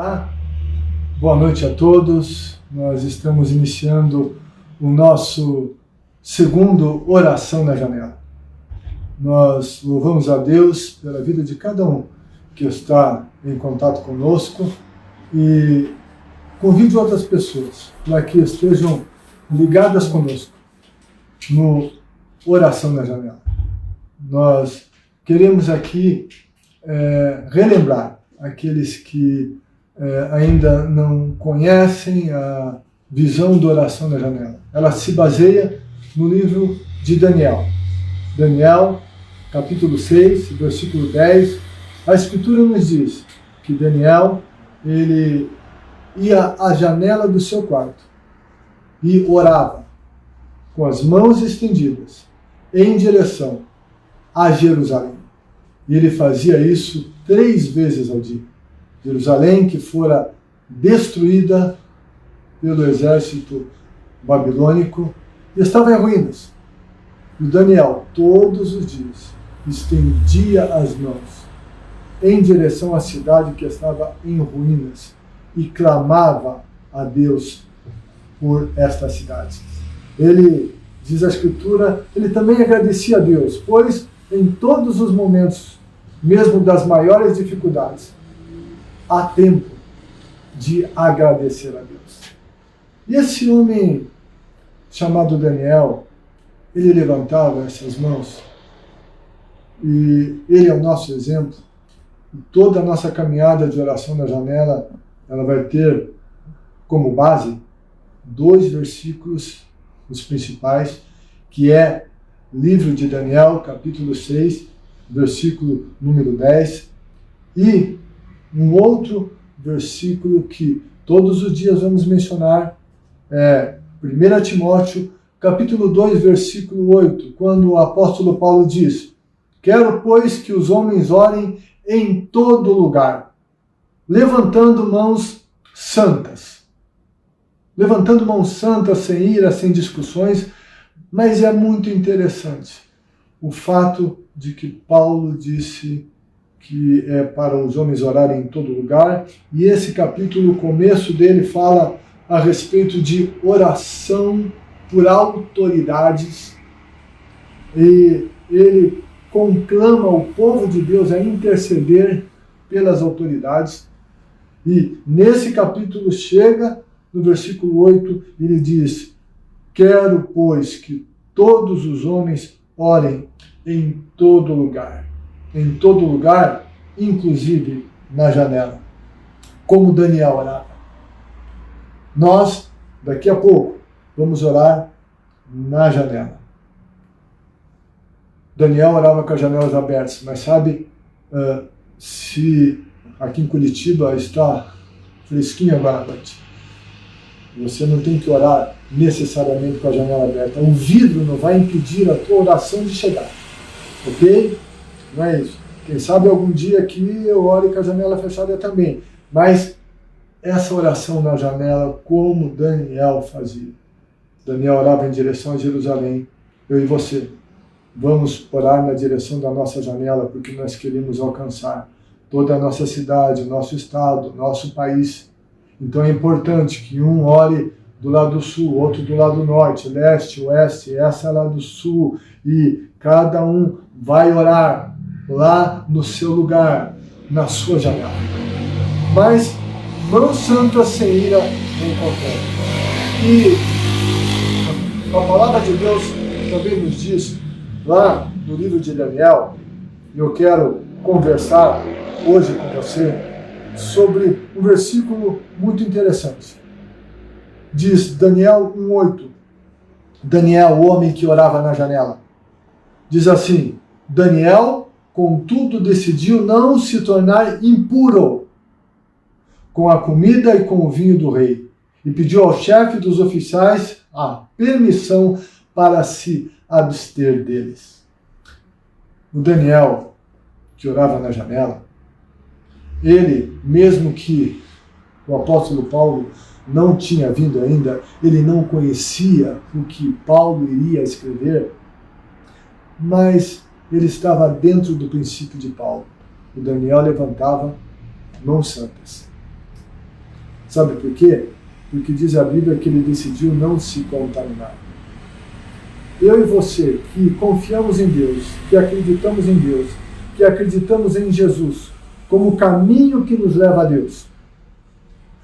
orar? Boa noite a todos. Nós estamos iniciando o nosso segundo Oração na Janela. Nós louvamos a Deus pela vida de cada um que está em contato conosco e convido outras pessoas para que estejam ligadas conosco no Oração na Janela. Nós queremos aqui relembrar aqueles que ainda não conhecem a visão da Oração na Janela. Ela se baseia no livro de Daniel. Daniel, capítulo 6, versículo 10. A Escritura nos diz que Daniel, ele ia à janela do seu quarto e orava com as mãos estendidas em direção a Jerusalém. E ele fazia isso 3 vezes ao dia. Jerusalém, que fora destruída pelo exército babilônico, estava em ruínas. E Daniel, todos os dias, estendia as mãos em direção à cidade que estava em ruínas e clamava a Deus por esta cidade. Ele, diz a Escritura, ele também agradecia a Deus, pois em todos os momentos, mesmo das maiores dificuldades, há tempo de agradecer a Deus. E esse homem chamado Daniel, ele levantava essas mãos e ele é o nosso exemplo. E toda a nossa caminhada de oração na janela, ela vai ter como base 2 versículos, os principais, que é livro de Daniel, capítulo 6, versículo número 10, e um outro versículo que todos os dias vamos mencionar, 1 Timóteo, capítulo 2, versículo 8, quando o apóstolo Paulo diz: quero, pois, que os homens orem em todo lugar, levantando mãos santas. Levantando mãos santas, sem ira, sem discussões. Mas é muito interessante o fato de que Paulo disse que é para os homens orarem em todo lugar, e esse capítulo, o começo dele, fala a respeito de oração por autoridades, e ele conclama o povo de Deus a interceder pelas autoridades, e nesse capítulo chega no versículo 8, ele diz: quero, pois, que todos os homens orem em todo lugar. Em todo lugar, inclusive na janela. Como Daniel orava. Nós, daqui a pouco, vamos orar na janela. Daniel orava com as janelas abertas, mas sabe, se aqui em Curitiba está fresquinho agora à noite, você não tem que orar necessariamente com a janela aberta. O vidro não vai impedir a tua oração de chegar. Ok? Não é isso. Quem sabe algum dia aqui eu ore com a janela fechada também. Mas essa oração na janela, como Daniel fazia. Daniel orava em direção a Jerusalém. Eu e você vamos orar na direção da nossa janela, porque nós queremos alcançar toda a nossa cidade, nosso estado, nosso país. Então é importante que um ore do lado sul, outro do lado norte, leste, oeste, essa lá do sul, e cada um vai orar lá no seu lugar, na sua janela. Mas mãos santas sem ira nem contenda. E a palavra de Deus também nos diz, lá no livro de Daniel, e eu quero conversar hoje com você sobre um versículo muito interessante. Diz Daniel 1:8. Daniel, o homem que orava na janela. Diz assim: Daniel, contudo, decidiu não se tornar impuro com a comida e com o vinho do rei, e pediu ao chefe dos oficiais a permissão para se abster deles. O Daniel, que orava na janela, ele, mesmo que o apóstolo Paulo não tinha vindo ainda, ele não conhecia o que Paulo iria escrever, mas ele estava dentro do princípio de Paulo. O Daniel levantava mãos santas. Sabe por quê? Porque diz a Bíblia que ele decidiu não se contaminar. Eu e você, que confiamos em Deus, que acreditamos em Deus, que acreditamos em Jesus como o caminho que nos leva a Deus,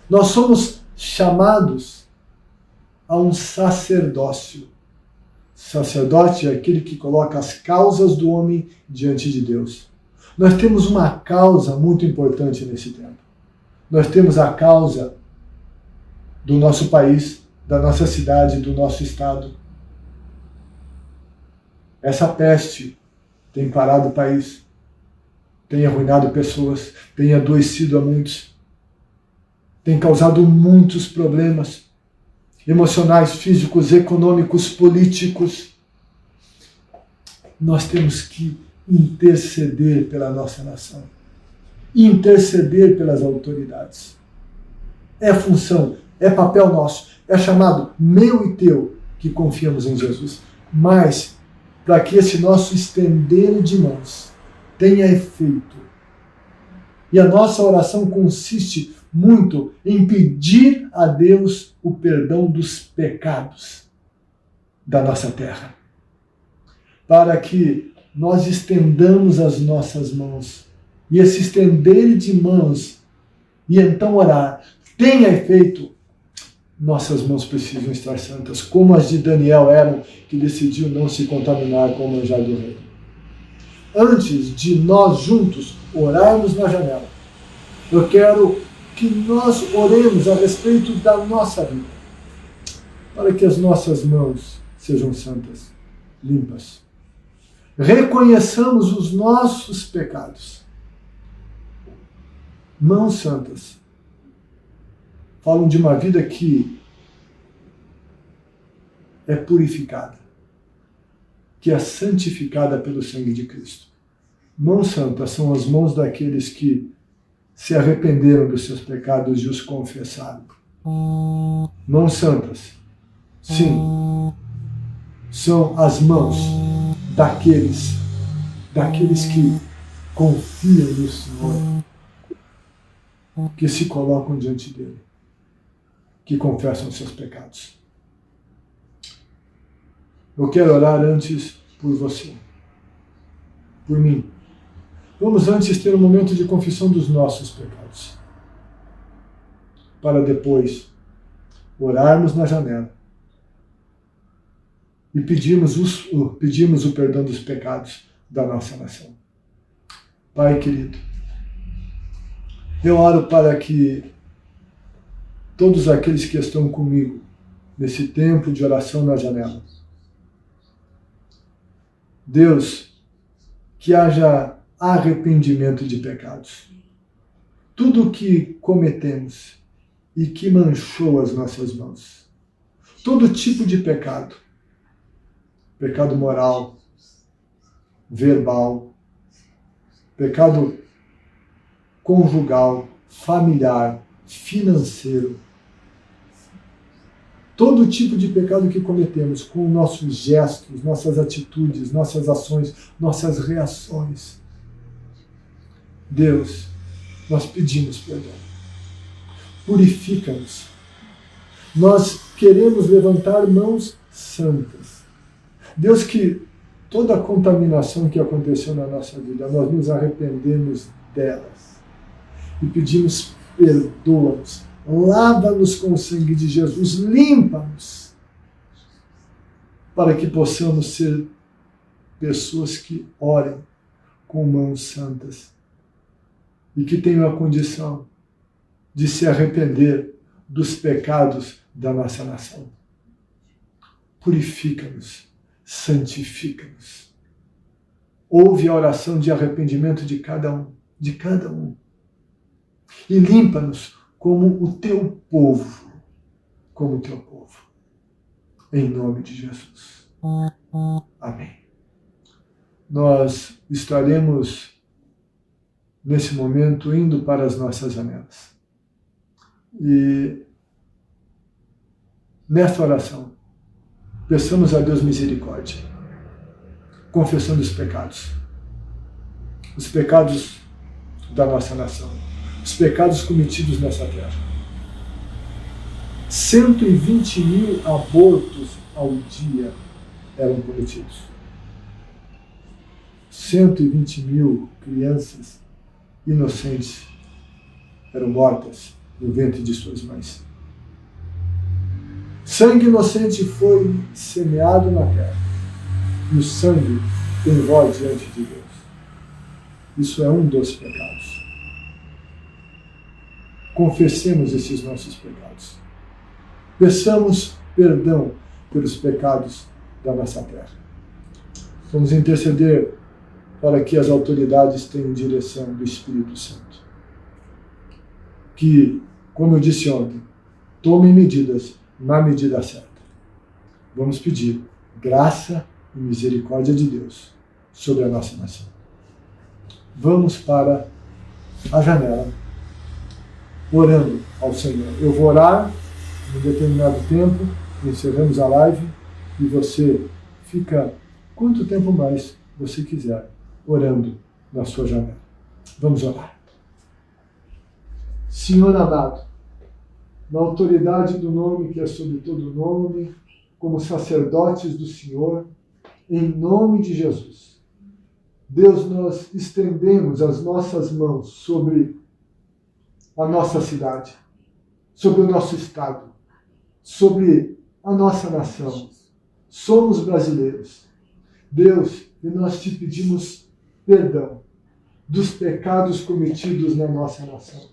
nós somos chamados a um sacerdócio. Sacerdote é aquele que coloca as causas do homem diante de Deus. Nós temos uma causa muito importante nesse tempo. Nós temos a causa do nosso país, da nossa cidade, do nosso estado. Essa peste tem parado o país, tem arruinado pessoas, tem adoecido a muitos, tem causado muitos problemas emocionais, físicos, econômicos, políticos. Nós temos que interceder pela nossa nação, interceder pelas autoridades. É função, é papel nosso, é chamado meu e teu que confiamos em Jesus. Mas, para que esse nosso estender de mãos tenha efeito, e a nossa oração consiste muito em pedir a Deus o perdão dos pecados da nossa terra, para que nós estendamos as nossas mãos, e esse estender de mãos, e então orar, tenha efeito. Nossas mãos precisam estar santas, como as de Daniel eram, que decidiu não se contaminar com o manjar do rei. Antes de nós juntos orarmos na janela, eu quero que nós oremos a respeito da nossa vida, para que as nossas mãos sejam santas, limpas. Reconheçamos os nossos pecados. Mãos santas falam de uma vida que é purificada, que é santificada pelo sangue de Cristo. Mãos santas são as mãos daqueles que se arrependeram dos seus pecados e os confessaram. Mãos santas, sim, são as mãos daqueles que confiam no Senhor, que se colocam diante dele, que confessam seus pecados. Eu quero orar antes por você, por mim. Vamos antes ter um momento de confissão dos nossos pecados, para depois orarmos na janela e pedirmos o perdão dos pecados da nossa nação. Pai querido, eu oro para que todos aqueles que estão comigo nesse tempo de oração na janela, Deus, que haja arrependimento de pecados. Tudo o que cometemos e que manchou as nossas mãos. Todo tipo de pecado. Pecado moral, verbal, pecado conjugal, familiar, financeiro. Todo tipo de pecado que cometemos com nossos gestos, nossas atitudes, nossas ações, nossas reações. Deus, nós pedimos perdão. Purifica-nos. Nós queremos levantar mãos santas. Deus, que toda a contaminação que aconteceu na nossa vida, nós nos arrependemos delas. E pedimos perdoa-nos. Lava-nos com o sangue de Jesus. Limpa-nos. Para que possamos ser pessoas que orem com mãos santas. E que tenham a condição de se arrepender dos pecados da nossa nação. Purifica-nos, santifica-nos. Ouve a oração de arrependimento de cada um. E limpa-nos como o teu povo, Em nome de Jesus. Amém. Nós estaremos nesse momento indo para as nossas janelas. E nesta oração, peçamos a Deus misericórdia, confessando os pecados da nossa nação, os pecados cometidos nessa terra. 120 mil abortos ao dia eram cometidos. 120 mil crianças inocentes eram mortas no ventre de suas mães. Sangue inocente foi semeado na terra, e o sangue tem voz diante de Deus. Isso é um dos pecados. Confessemos esses nossos pecados. Peçamos perdão pelos pecados da nossa terra. Vamos interceder para que as autoridades tenham direção do Espírito Santo. Que, como eu disse ontem, tomem medidas na medida certa. Vamos pedir graça e misericórdia de Deus sobre a nossa nação. Vamos para a janela, orando ao Senhor. Eu vou orar em um determinado tempo, encerramos a live, e você fica quanto tempo mais você quiser orando na sua janela. Vamos orar. Senhor amado, na autoridade do nome que é sobre todo nome, como sacerdotes do Senhor, em nome de Jesus, Deus, nós estendemos as nossas mãos sobre a nossa cidade, sobre o nosso estado, sobre a nossa nação. Somos brasileiros. Deus, e nós te pedimos perdão dos pecados cometidos na nossa nação.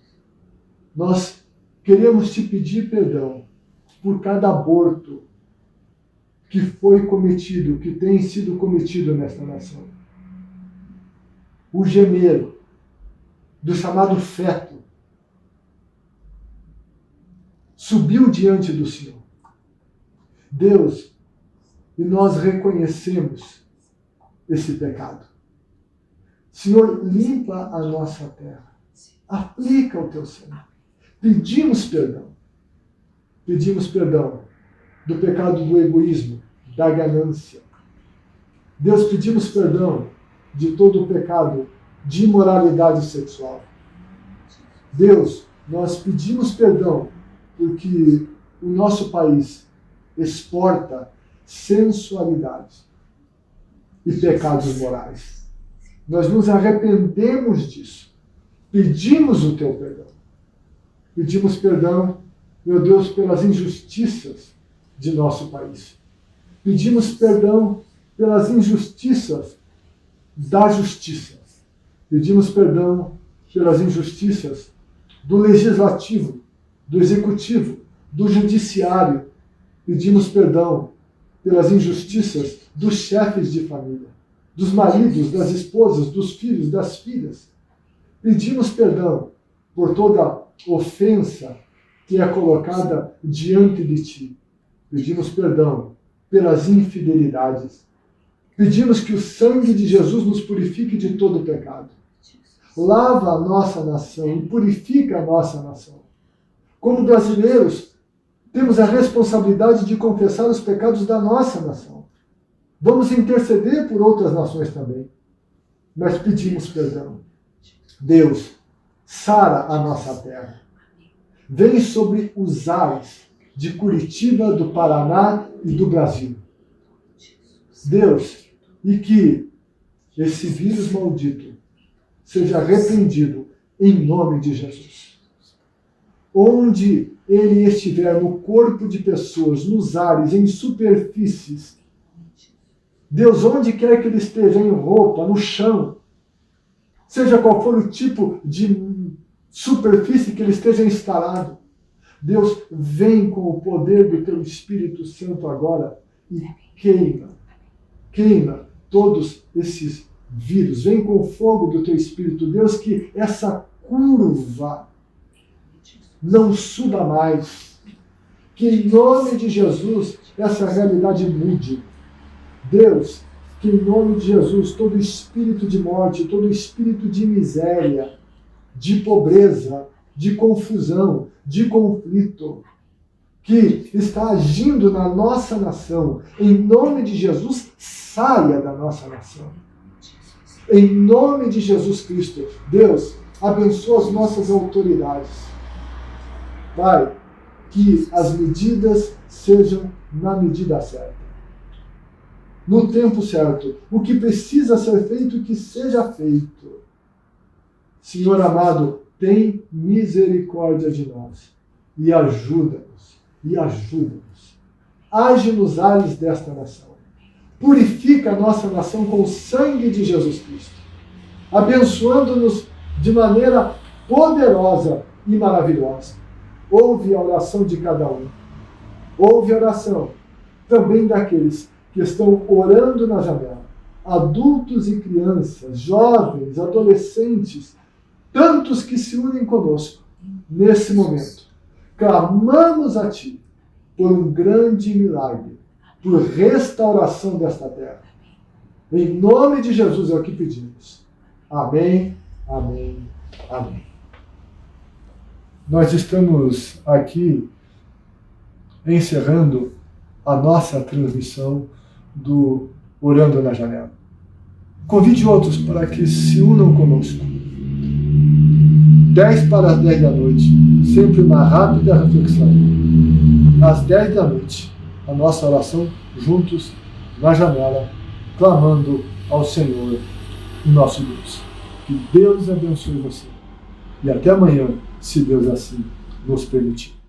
Nós queremos te pedir perdão por cada aborto que foi cometido, que tem sido cometido nesta nação. O gemer do chamado feto subiu diante do Senhor. Deus, e nós reconhecemos esse pecado. Senhor, limpa a nossa terra. Aplica o teu sangue. Pedimos perdão. Pedimos perdão do pecado do egoísmo, da ganância. Deus, pedimos perdão de todo o pecado de imoralidade sexual. Deus, nós pedimos perdão porque o nosso país exporta sensualidade e pecados morais. Nós nos arrependemos disso. Pedimos o teu perdão. Pedimos perdão, meu Deus, pelas injustiças de nosso país. Pedimos perdão pelas injustiças da justiça. Pedimos perdão pelas injustiças do legislativo, do executivo, do judiciário. Pedimos perdão pelas injustiças dos chefes de família, dos maridos, das esposas, dos filhos, das filhas. Pedimos perdão por toda ofensa que é colocada diante de ti. Pedimos perdão pelas infidelidades. Pedimos que o sangue de Jesus nos purifique de todo pecado. Lava a nossa nação e purifica a nossa nação. Como brasileiros, temos a responsabilidade de confessar os pecados da nossa nação. Vamos interceder por outras nações também. Mas pedimos perdão. Deus, sara a nossa terra. Vem sobre os ares de Curitiba, do Paraná e do Brasil. Deus, e que esse vírus maldito seja repreendido em nome de Jesus. Onde ele estiver no corpo de pessoas, nos ares, em superfícies, Deus, onde quer que ele esteja, em roupa, no chão, seja qual for o tipo de superfície que ele esteja instalado, Deus, vem com o poder do teu Espírito Santo agora e queima todos esses vírus. Vem com o fogo do teu Espírito, Deus, que essa curva não suba mais. Que em nome de Jesus essa realidade mude. Deus, que em nome de Jesus todo espírito de morte, todo espírito de miséria, de pobreza, de confusão, de conflito, que está agindo na nossa nação, em nome de Jesus, saia da nossa nação. Em nome de Jesus Cristo, Deus, abençoa as nossas autoridades. Pai, que as medidas sejam na medida certa, no tempo certo. O que precisa ser feito, que seja feito. Senhor amado, tem misericórdia de nós e ajuda-nos, Age nos ares desta nação. Purifica a nossa nação com o sangue de Jesus Cristo, abençoando-nos de maneira poderosa e maravilhosa. Ouve a oração de cada um. Ouve a oração também daqueles que estão orando na janela. Adultos e crianças, jovens, adolescentes, tantos que se unem conosco nesse momento. Clamamos a Ti por um grande milagre, por restauração desta terra. Em nome de Jesus é o que pedimos. Amém, amém, amém. Nós estamos aqui encerrando a nossa transmissão do Orando na Janela. Convide outros para que se unam conosco. 10 para as 10 da noite, sempre uma rápida reflexão. Às 10 da noite, a nossa oração juntos na janela, clamando ao Senhor, o nosso Deus. Que Deus abençoe você. E até amanhã, se Deus assim nos permitir.